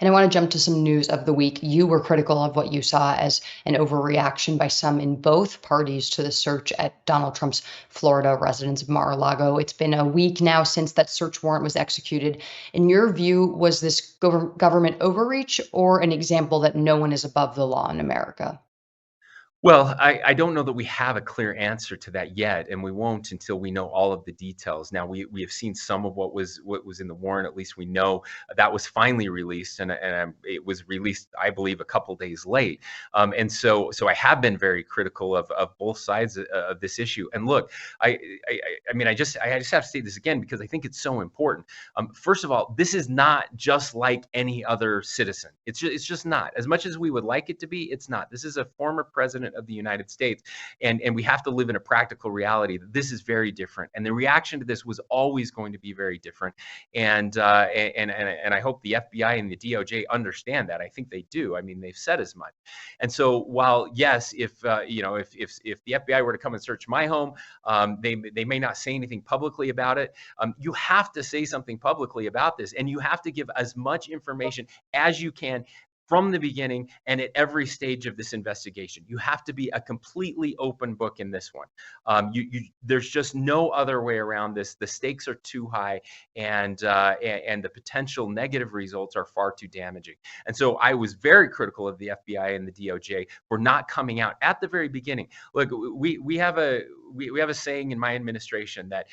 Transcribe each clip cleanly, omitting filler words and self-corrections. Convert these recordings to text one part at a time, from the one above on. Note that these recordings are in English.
And I want to jump to some news of the week. You were critical of what you saw as an overreaction by some in both parties to the search at Donald Trump's Florida residence of Mar-a-Lago. It's been a week now since that search warrant was executed. In your view, was this government overreach or an example that no one is above the law in America? Well, I don't know that we have a clear answer to that yet, and we won't until we know all of the details. Now, we have seen some of what was in the warrant. At least we know that was finally released, and it was released, I believe, a couple days late. And so I have been very critical of both sides of this issue. And look, I mean, I just have to say this again because I think it's so important. First of all, this is not just like any other citizen. It's just not. As much as we would like it to be, it's not. This is a former president of the United States, and we have to live in a practical reality that this is very different. And the reaction to this was always going to be very different. And I hope the FBI and the DOJ understand that. I think they do. I mean, they've said as much. And so, while yes, if if the FBI were to come and search my home, they may not say anything publicly about it. You have to say something publicly about this, and you have to give as much information as you can from the beginning and at every stage of this investigation. You have to be a completely open book in this one. There's just no other way around this. The stakes are too high, and the potential negative results are far too damaging. And so I was very critical of the FBI and the DOJ for not coming out at the very beginning. Look, we have a saying in my administration that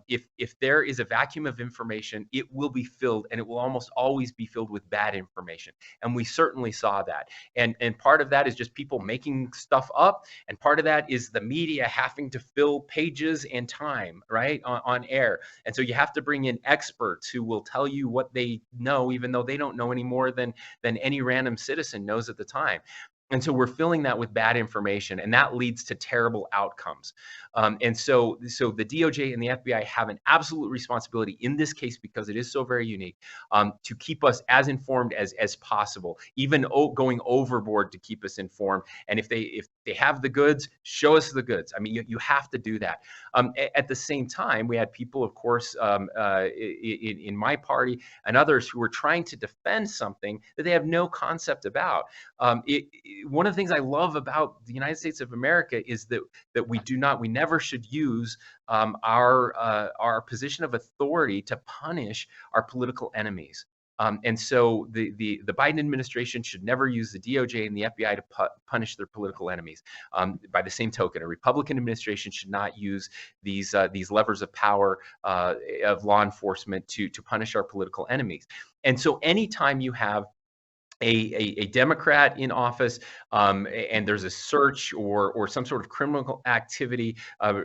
if there is a vacuum of information, it will be filled, and it will almost always be filled with bad information. And we certainly saw that. And part of that is just people making stuff up, and part of that is the media having to fill pages and time, right, on air. And so you have to bring in experts who will tell you what they know, even though they don't know any more than any random citizen knows at the time. And so we're filling that with bad information, and that leads to terrible outcomes. And so the DOJ and the FBI have an absolute responsibility in this case, because it is so very unique, to keep us as informed as possible, even going overboard to keep us informed. And if they have the goods, show us the goods. I mean, you have to do that. At the same time, we had people, of course, in my party and others who were trying to defend something that they have no concept about. One of the things I love about the United States of America is that we never should use our position of authority to punish our political enemies. And so the Biden administration should never use the DOJ and the FBI to punish their political enemies. By the same token, a Republican administration should not use these levers of power of law enforcement to punish our political enemies. And so anytime you have a Democrat in office, and there's a search or some sort of criminal activity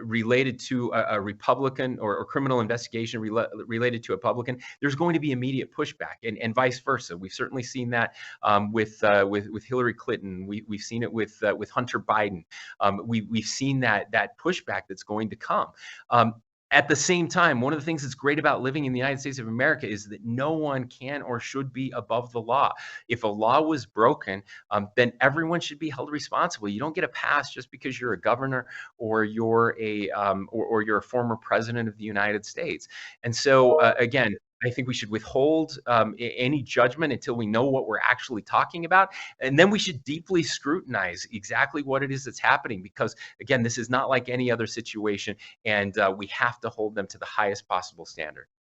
related to a Republican, or criminal investigation related to a Republican, there's going to be immediate pushback, and vice versa. We've certainly seen that with Hillary Clinton. We've seen it with Hunter Biden. We've seen that pushback that's going to come. At the same time, one of the things that's great about living in the United States of America is that no one can or should be above the law. If a law was broken, then everyone should be held responsible. You don't get a pass just because you're a governor, or you're a former president of the United States. And so, again, I think we should withhold any judgment until we know what we're actually talking about. And then we should deeply scrutinize exactly what it is that's happening, because, again, this is not like any other situation, and we have to hold them to the highest possible standard.